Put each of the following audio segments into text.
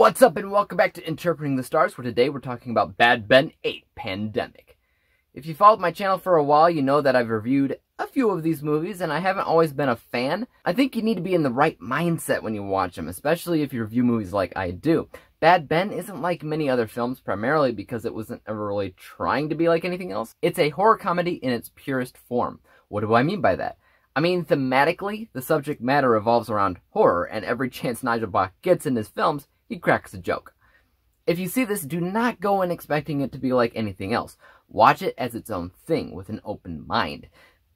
What's up and welcome back to Interpreting the Stars, where today we're talking about Bad Ben 8 Pandemic. If you followed my channel for a while, you know that I've reviewed a few of these movies and I haven't always been a fan. I think you need to be in the right mindset when you watch them, especially if you review movies like I do. Bad Ben isn't like many other films, primarily because it wasn't ever really trying to be like anything else. It's a horror comedy in its purest form. What do I mean by that? I mean, thematically, the subject matter revolves around horror, and every chance Nigel Bach gets in his films, he cracks a joke. If you see this, do not go in expecting it to be like anything else. Watch it as its own thing, with an open mind.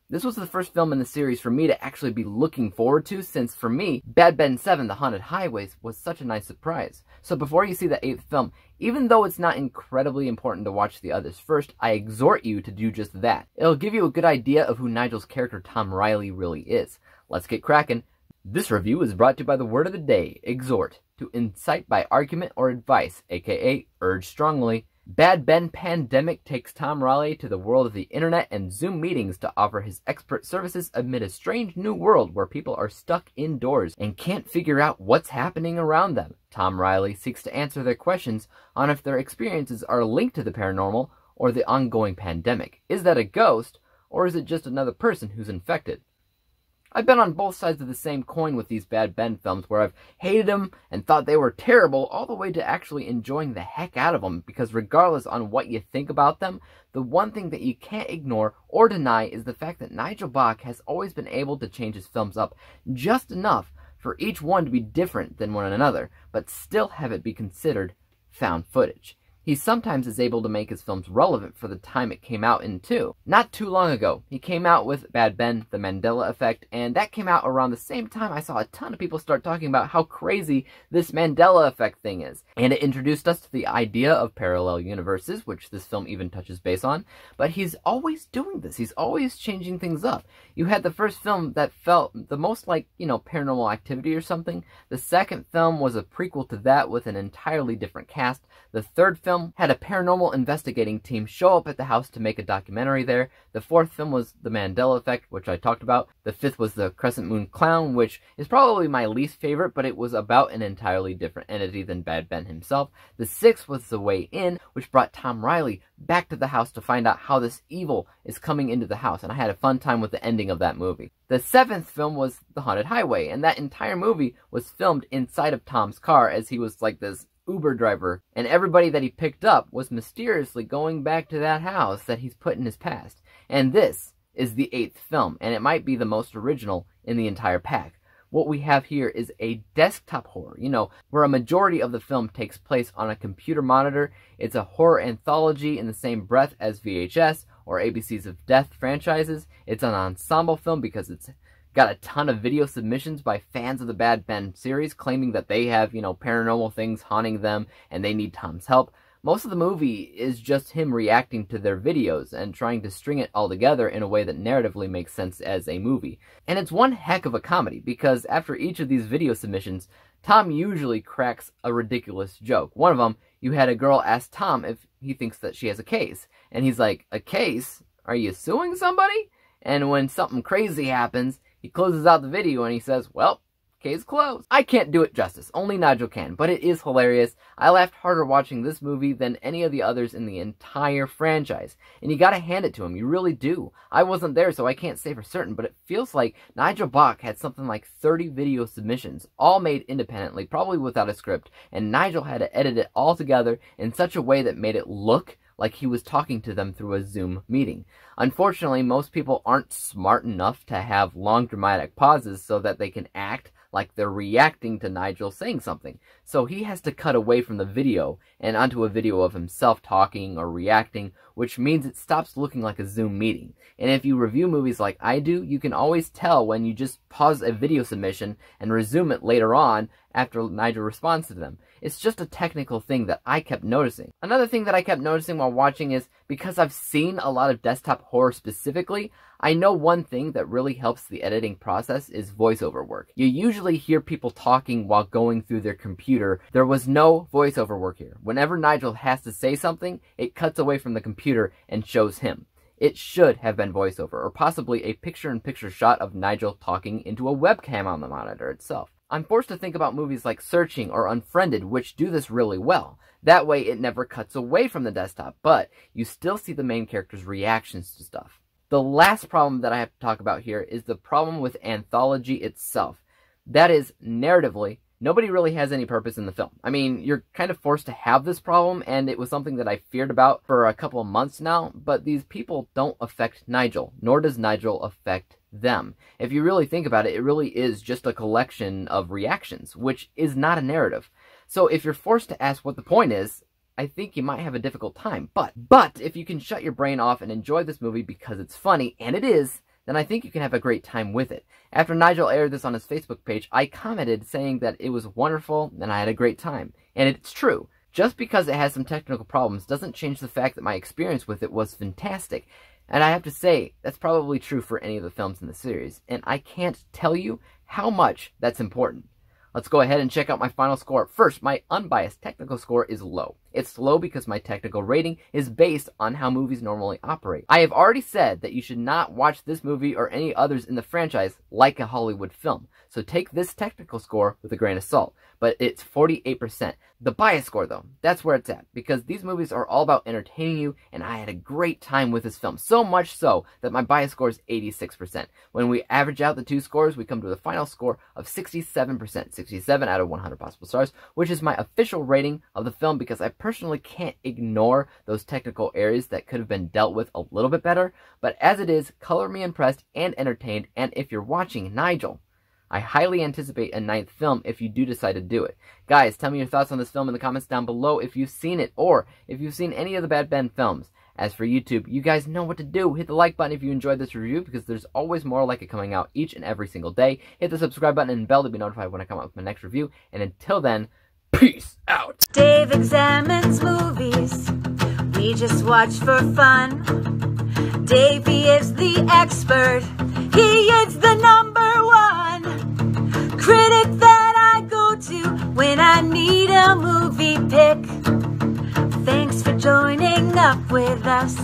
This was the first film in the series for me to actually be looking forward to, since for me, Bad Ben 7, The Haunted Highways, was such a nice surprise. So before you see the 8th film, even though it's not incredibly important to watch the others first, I exhort you to do just that. It'll give you a good idea of who Nigel's character Tom Riley really is. Let's get cracking. This review is brought to you by the word of the day, exhort, to incite by argument or advice, aka urge strongly. Bad Ben Pandemic takes Tom Riley to the world of the internet and Zoom meetings to offer his expert services amid a strange new world where people are stuck indoors and can't figure out what's happening around them. Tom Riley seeks to answer their questions on if their experiences are linked to the paranormal or the ongoing pandemic. Is that a ghost, or is it just another person who's infected? I've been on both sides of the same coin with these Bad Ben films, where I've hated them and thought they were terrible, all the way to actually enjoying the heck out of them, because regardless on what you think about them, the one thing that you can't ignore or deny is the fact that Nigel Bach has always been able to change his films up just enough for each one to be different than one another, but still have it be considered found footage. He sometimes is able to make his films relevant for the time it came out in too. Not too long ago, he came out with Bad Ben, The Mandela Effect, and that came out around the same time I saw a ton of people start talking about how crazy this Mandela Effect thing is. And it introduced us to the idea of parallel universes, which this film even touches base on. But he's always doing this. He's always changing things up. You had the first film that felt the most like, Paranormal Activity or something. The second film was a prequel to that with an entirely different cast. The third film had a paranormal investigating team show up at the house to make a documentary there. The fourth film was The Mandela Effect, which I talked about. The fifth was The Crescent Moon Clown, which is probably my least favorite, but it was about an entirely different entity than Bad Ben himself. The sixth was The Way In, which brought Tom Riley back to the house to find out how this evil is coming into the house, and I had a fun time with the ending of that movie. The seventh film was The Haunted Highway, and that entire movie was filmed inside of Tom's car as he was like this Uber driver, and everybody that he picked up was mysteriously going back to that house that he's put in his past. And this is the 8th film, and it might be the most original in the entire pack. What we have here is a desktop horror, where a majority of the film takes place on a computer monitor. It's a horror anthology in the same breath as VHS or ABCs of Death franchises. It's an ensemble film because it's got a ton of video submissions by fans of the Bad Ben series claiming that they have, paranormal things haunting them and they need Tom's help. Most of the movie is just him reacting to their videos and trying to string it all together in a way that narratively makes sense as a movie. And it's one heck of a comedy, because after each of these video submissions, Tom usually cracks a ridiculous joke. One of them, you had a girl ask Tom if he thinks that she has a case. And he's like, "A case? Are you suing somebody?" And when something crazy happens, he closes out the video and he says, "Well, case closed." I can't do it justice, only Nigel can, but it is hilarious. I laughed harder watching this movie than any of the others in the entire franchise, and you gotta hand it to him, you really do. I wasn't there, so I can't say for certain, but it feels like Nigel Bach had something like 30 video submissions, all made independently, probably without a script, and Nigel had to edit it all together in such a way that made it look like he was talking to them through a Zoom meeting. Unfortunately, most people aren't smart enough to have long dramatic pauses so that they can act like they're reacting to Nigel saying something. So he has to cut away from the video and onto a video of himself talking or reacting, which means it stops looking like a Zoom meeting. And if you review movies like I do, you can always tell when you just pause a video submission and resume it later on after Nigel responds to them. It's just a technical thing that I kept noticing. Another thing that I kept noticing while watching is, because I've seen a lot of desktop horror specifically, I know one thing that really helps the editing process is voiceover work. You usually hear people talking while going through their computer. There was no voiceover work here. Whenever Nigel has to say something, it cuts away from the computer and shows him. It should have been voiceover, or possibly a picture-in-picture shot of Nigel talking into a webcam on the monitor itself. I'm forced to think about movies like Searching or Unfriended, which do this really well. That way, it never cuts away from the desktop, but you still see the main character's reactions to stuff. The last problem that I have to talk about here is the problem with anthology itself. That is, narratively, nobody really has any purpose in the film. I mean, you're kind of forced to have this problem, and it was something that I feared about for a couple of months now, but these people don't affect Nigel, nor does Nigel affect them. If you really think about it, it really is just a collection of reactions, which is not a narrative. So if you're forced to ask what the point is, I think you might have a difficult time. But if you can shut your brain off and enjoy this movie because it's funny, and it is, then I think you can have a great time with it. After Nigel aired this on his Facebook page, I commented saying that it was wonderful and I had a great time. And it's true. Just because it has some technical problems doesn't change the fact that my experience with it was fantastic. And I have to say, that's probably true for any of the films in the series. And I can't tell you how much that's important. Let's go ahead and check out my final score. First, my unbiased technical score is low. It's low because my technical rating is based on how movies normally operate. I have already said that you should not watch this movie or any others in the franchise like a Hollywood film. So take this technical score with a grain of salt. But it's 48%. The bias score, though, that's where it's at. Because these movies are all about entertaining you, and I had a great time with this film. So much so that my bias score is 86%. When we average out the two scores, we come to the final score of 67%. 67 out of 100 possible stars, which is my official rating of the film because I personally can't ignore those technical areas that could have been dealt with a little bit better. But as it is, color me impressed and entertained, and if you're watching Nigel, I highly anticipate a 9th film if you do decide to do it. Guys, tell me your thoughts on this film in the comments down below if you've seen it, or if you've seen any of the Bad Ben films. As for YouTube, you guys know what to do. Hit the like button if you enjoyed this review, because there's always more like it coming out each and every single day. Hit the subscribe button and bell to be notified when I come out with my next review. And until then, peace out! Dave examines movies we just watch for fun. Davey is the expert. He is the #1 critic that I go to when I need a movie pick. Thanks for joining up with us.